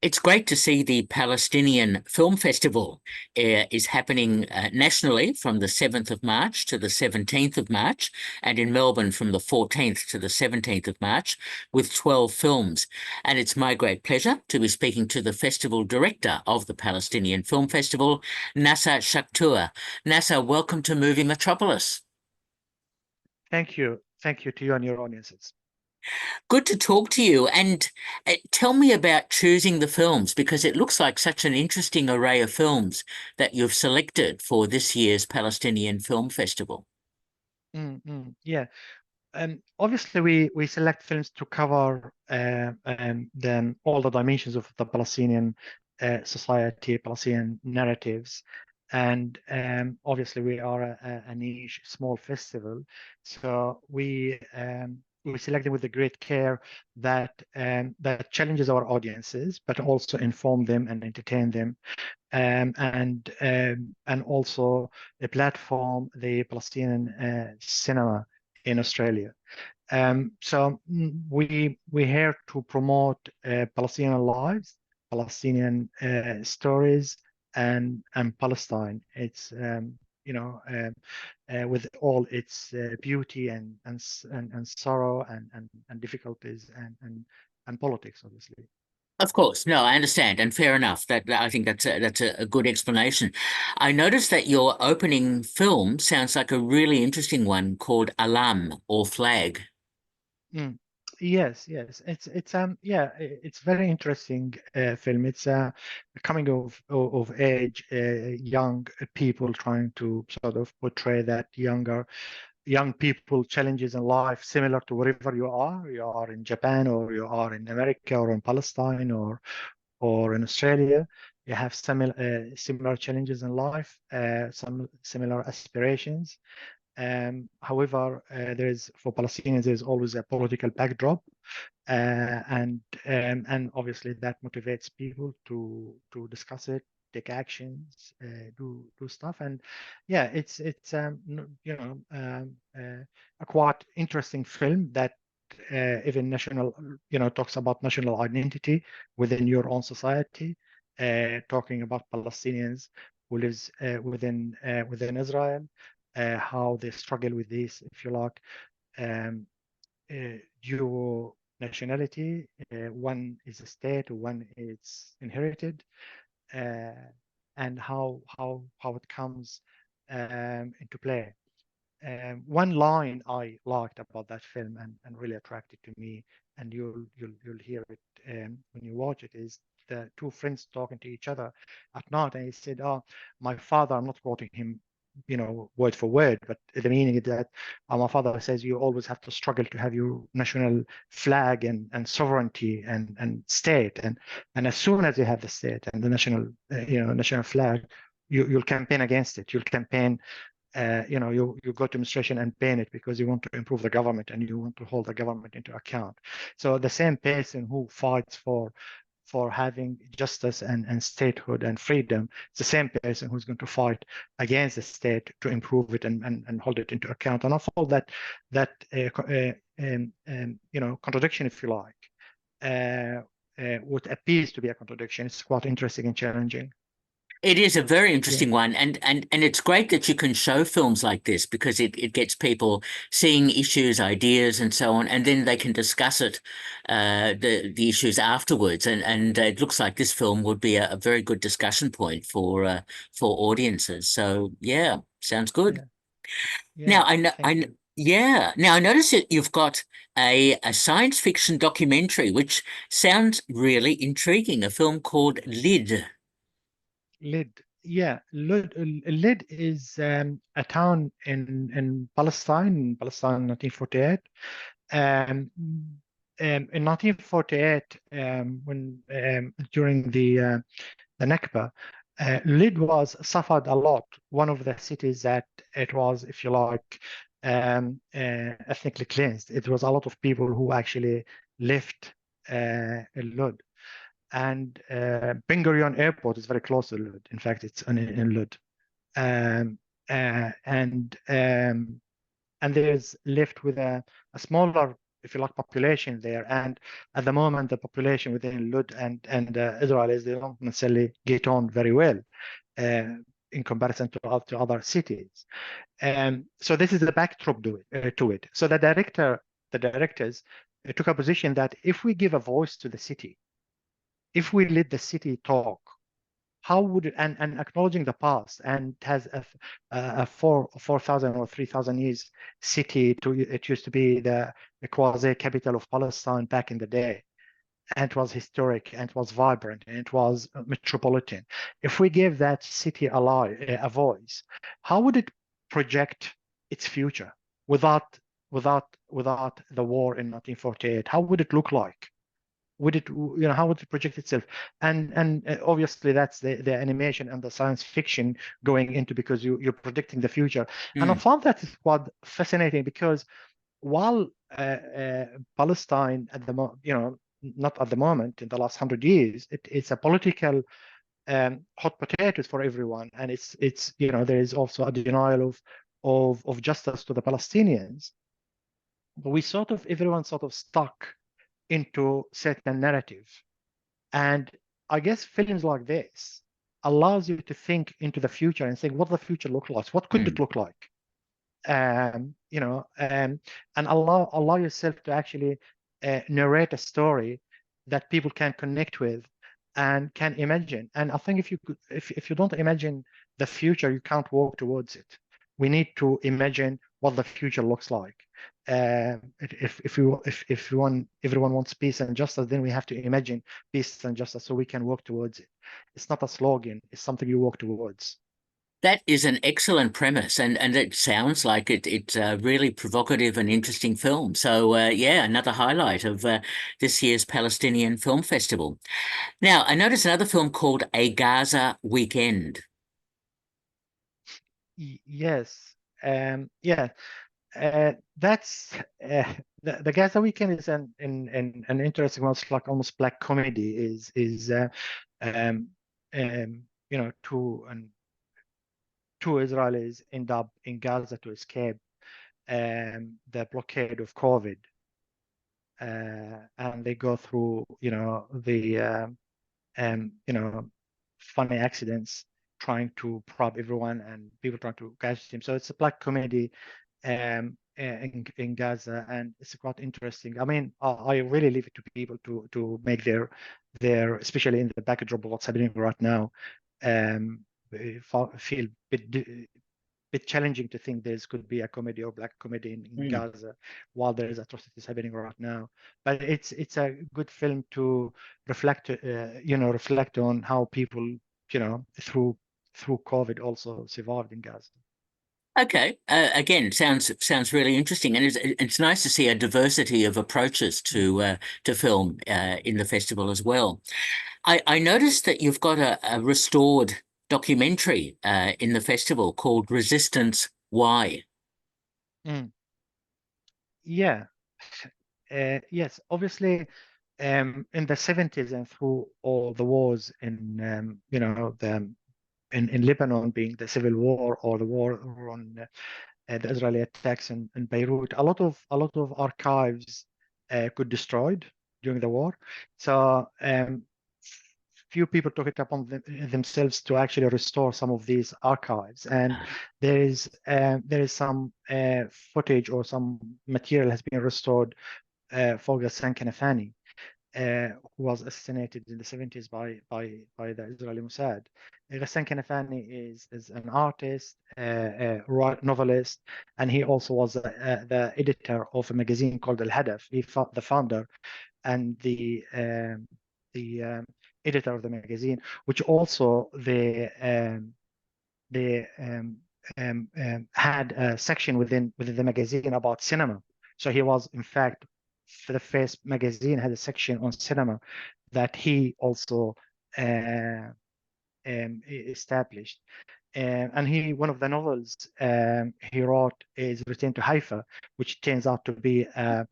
It's great to see the Palestinian Film Festival is happening nationally from the 7th of March to the 17th of March, and in Melbourne from the 14th to the 17th of March, with 12 films. And it's my great pleasure to be speaking to the festival director of the Palestinian Film Festival, Naser Shakhtour. Naser, welcome to Movie Metropolis. Thank you. Thank you to you and your audiences. Good to talk to you. And tell me about choosing the films, because it looks like such an interesting array of films that you've selected for this year's Palestinian Film Festival. Yeah. Obviously, we select films to cover then all the dimensions of the Palestinian society, Palestinian narratives, and obviously we are a niche, small festival, so we select them with the great care that challenges our audiences, but also inform them and entertain them, and also a platform, the Palestinian cinema in Australia. We're here to promote Palestinian lives, Palestinian stories, and Palestine. It's with all its beauty and sorrow and difficulties and politics, obviously. Of course, no, I understand, and fair enough. I think that's a good explanation. I noticed that your opening film sounds like a really interesting one called Alam or Flag. Mm. Yes. It's very interesting film. It's a coming of age, young people trying to sort of portray that young people challenges in life, similar to wherever you are. You are in Japan, or you are in America, or in Palestine, or in Australia. You have similar challenges in life, some similar aspirations. However, for Palestinians, there's always a political backdrop, and obviously that motivates people to discuss it, take actions, do stuff, and yeah, it's a quite interesting film that even national, talks about national identity within your own society, talking about Palestinians who lives within Israel, how they struggle with this, if you like, um, dual nationality. One is a state, one is inherited, uh, and how it comes into play. One line I liked about that film and really attracted to me, and you'll hear it when you watch it, is the two friends talking to each other at night, and he said, "Oh, my father." I'm not quoting him, word for word, but the meaning is that my father says you always have to struggle to have your national flag and sovereignty and state, and as soon as you have the state and the national flag, you'll campaign against it. You'll campaign, you go to administration and ban it because you want to improve the government and you want to hold the government into account. So the same person who fights for having justice and statehood and freedom, it's the same person who's going to fight against the state to improve it and hold it into account. And I thought that contradiction, if you like, what appears to be a contradiction, is quite interesting and challenging. It is a very Yeah. interesting one, and it's great that you can show films like this because it gets people seeing issues, ideas, and so on, and then they can discuss it, the issues afterwards. And it looks like this film would be a very good discussion point for audiences. So yeah, sounds good. Yeah. Yeah. Now I know Thank you. yeah. Now I notice that you've got a science fiction documentary which sounds really intriguing. A film called Lid. Lid. Yeah, Lid is a town in Palestine, 1948. Um, in 1948, when during the Nakba, Lid was suffered a lot. One of the cities that it was, if you like, ethnically cleansed. It was a lot of people who actually left Lud. And Ben Gurion Airport is very close to Lud. In fact, it's in Lud. Um, uh, and um, and there's left with a smaller if you like, population there. And at the moment, the population within Lud and Israel they don't necessarily get on very well in comparison to other cities. So this is the backdrop to it. So the directors took a position that if we give a voice to the city, if we let the city talk, how would it, and acknowledging the past, and has a 4,000 or 3,000 years city, it used to be the quasi capital of Palestine back in the day, and it was historic, and it was vibrant, and it was metropolitan. If we give that city a voice, how would it project its future without the war in 1948? How would it look like? Would it, how would it project itself? And obviously that's the animation and the science fiction going into, because you're predicting the future. And I found that is quite fascinating, because while Palestine at the not at the moment, in the last 100 years, it's a political hot potatoes for everyone, and it's there is also a denial of justice to the Palestinians. But everyone sort of stuck into certain narrative. And I guess films like this allows you to think into the future and think what the future look like. What could it look like? And allow yourself to actually narrate a story that people can connect with and can imagine. And I think if you don't imagine the future, you can't walk towards it. We need to imagine what the future looks like. If everyone wants peace and justice, then we have to imagine peace and justice so we can work towards it. It's not a slogan; it's something you work towards. That is an excellent premise, and it sounds like it's a really provocative and interesting film. So yeah, another highlight of this year's Palestinian Film Festival. Now, I noticed another film called A Gaza Weekend. Yes, yeah, that's the Gaza Weekend is an interesting one. It's like almost black comedy. Um, two Israelis end up in Gaza to escape the blockade of COVID, and they go through the funny accidents, trying to prop everyone and people trying to catch him. So it's a black comedy in Gaza, and it's quite interesting. I mean, I really leave it to people to make especially in the backdrop of what's happening right now, feel bit challenging to think there could be a comedy or black comedy in Gaza while there is atrocities happening right now. But it's a good film to reflect on how people through COVID also survived in Gaza. Okay, again, sounds really interesting, and it's nice to see a diversity of approaches to film in the festival as well. I noticed that you've got a restored documentary in the festival called Resistance Why. Mm. Yeah. Yes, obviously, in the 70s and through all the wars in in Lebanon, being the civil war or the war on the Israeli attacks in Beirut, a lot of archives got destroyed during the war. So few people took it upon themselves to actually restore some of these archives, and there is some footage or some material has been restored for Ghassan Kanafani, who was assassinated in the 70s by the Israeli Mossad. Ghassan Kanafani is an artist, novelist, and he also was the editor of a magazine called Al Hadaf. The founder and the editor of the magazine, which also had a section within the magazine about cinema. So he was, in fact, for the first magazine had a section on cinema that he also established. And one of the novels he wrote is Return to Haifa, which turns out to be a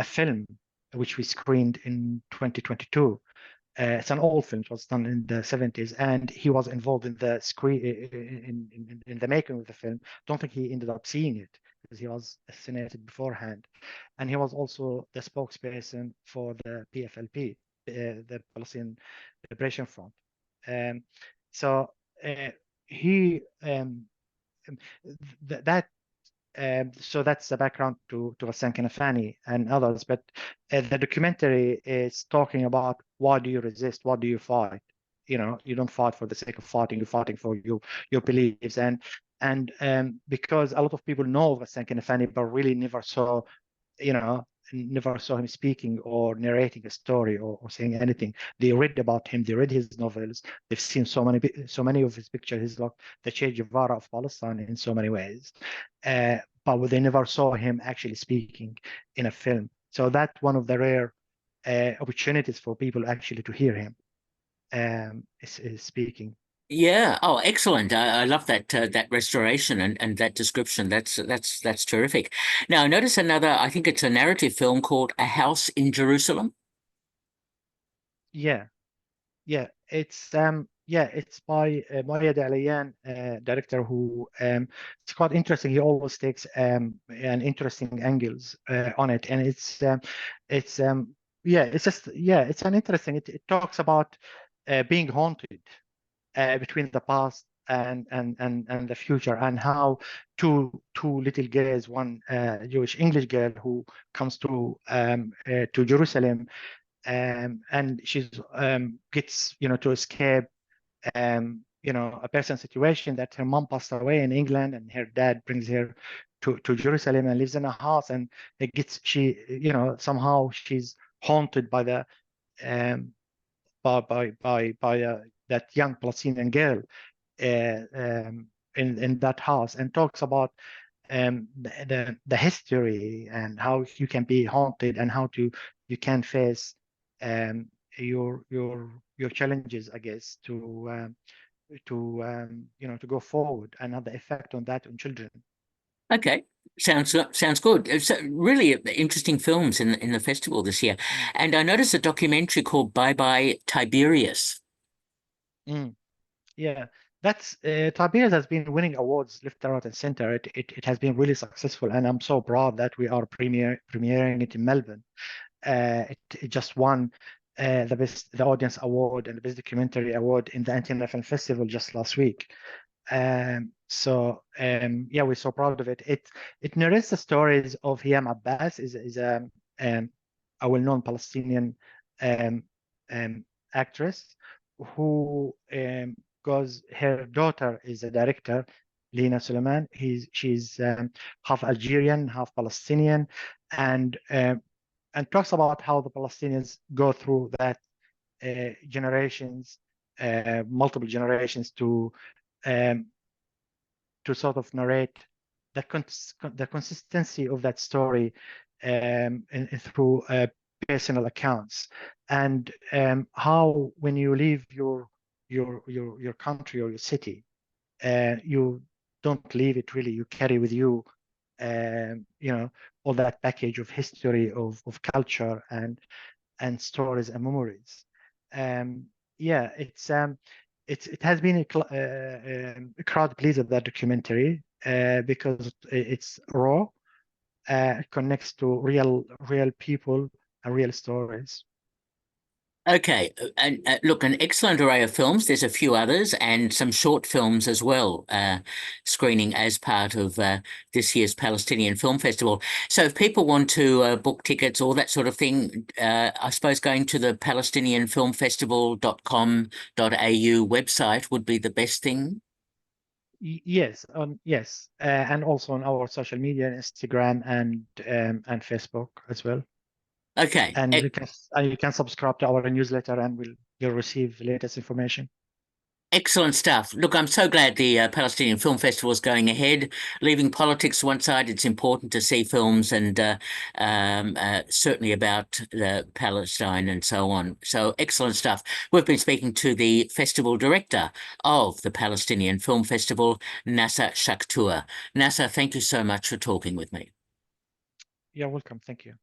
film which we screened in 2022. It's an old film. It was done in the 70s, and he was involved in the screen in the making of the film. Don't think he ended up seeing it because he was assassinated beforehand, and he was also the spokesperson for the PFLP, the Palestinian Liberation Front. Um, so he that so that's the background to Hassan Kanafani and others. But the documentary is talking about why do you resist? What do you fight? You know, you don't fight for the sake of fighting. You're fighting for your beliefs. And because a lot of people know Hassan Kanafani, but really never saw, you know, never saw him speaking or narrating a story or saying anything. They read about him, they read his novels, they've seen so many of his pictures. He's like the Che Guevara of Palestine in so many ways. But they never saw him actually speaking in a film. So that's one of the rare opportunities for people actually to hear him is speaking. Yeah. Oh, excellent. I love that that restoration and that description. That's terrific. Now, notice another. I think it's a narrative film called A House in Jerusalem. Yeah, it's by Moayed Alayan, director who it's quite interesting. He always takes an interesting angles on it, and it's it's just it's an interesting. It talks about being haunted between the past and the future, and how two little girls, one Jewish English girl who comes to Jerusalem, and she's gets to escape a personal situation that her mom passed away in England, and her dad brings her to Jerusalem and lives in a house, and it gets she somehow she's haunted by the um, by that young Palestinian girl in that house, and talks about the history and how you can be haunted and how you can face um, your challenges, I guess, to go forward and have the effect on that on children. Okay. Sounds good. It's really interesting films in the festival this year. Mm. And I noticed a documentary called Bye Tiberius. Mm. Yeah, that's Tiberius has been winning awards left, right, and center. It has been really successful, and I'm so proud that we are premiering it in Melbourne. It just won the audience award and the best documentary award in the International Film Festival just last week. Yeah, we're so proud of it. It narrates the stories of Hiyam Abbas, is um, a well-known Palestinian um, actress who goes. Her daughter is a director, Lina Suleiman. She's half Algerian, half Palestinian, and and talks about how the Palestinians go through that generations, multiple generations um, to sort of narrate the consistency of that story through personal accounts, and how when you leave your country or your city, you don't leave it really. You carry with you, all that package of history, of culture and stories and memories. Um, yeah, it has been a crowd pleaser, that documentary, because it's raw, it connects to real people and real stories. Okay, and look, an excellent array of films. There's a few others and some short films as well, screening as part of this year's Palestinian Film Festival. So if people want to book tickets, all that sort of thing, I suppose going to the palestinianfilmfestival.com.au website would be the best thing. Yes, and also on our social media, Instagram and Facebook as well. Okay, And you can subscribe to our newsletter, and you'll receive latest information. excellent stuff. Look, I'm so glad the Palestinian Film Festival is going ahead. Leaving politics to one side, it's important to see films and certainly about Palestine and so on. So excellent stuff. We've been speaking to the festival director of the Palestinian Film Festival, Naser Shakhtour. Naser, thank you so much for talking with me. You're welcome. Thank you.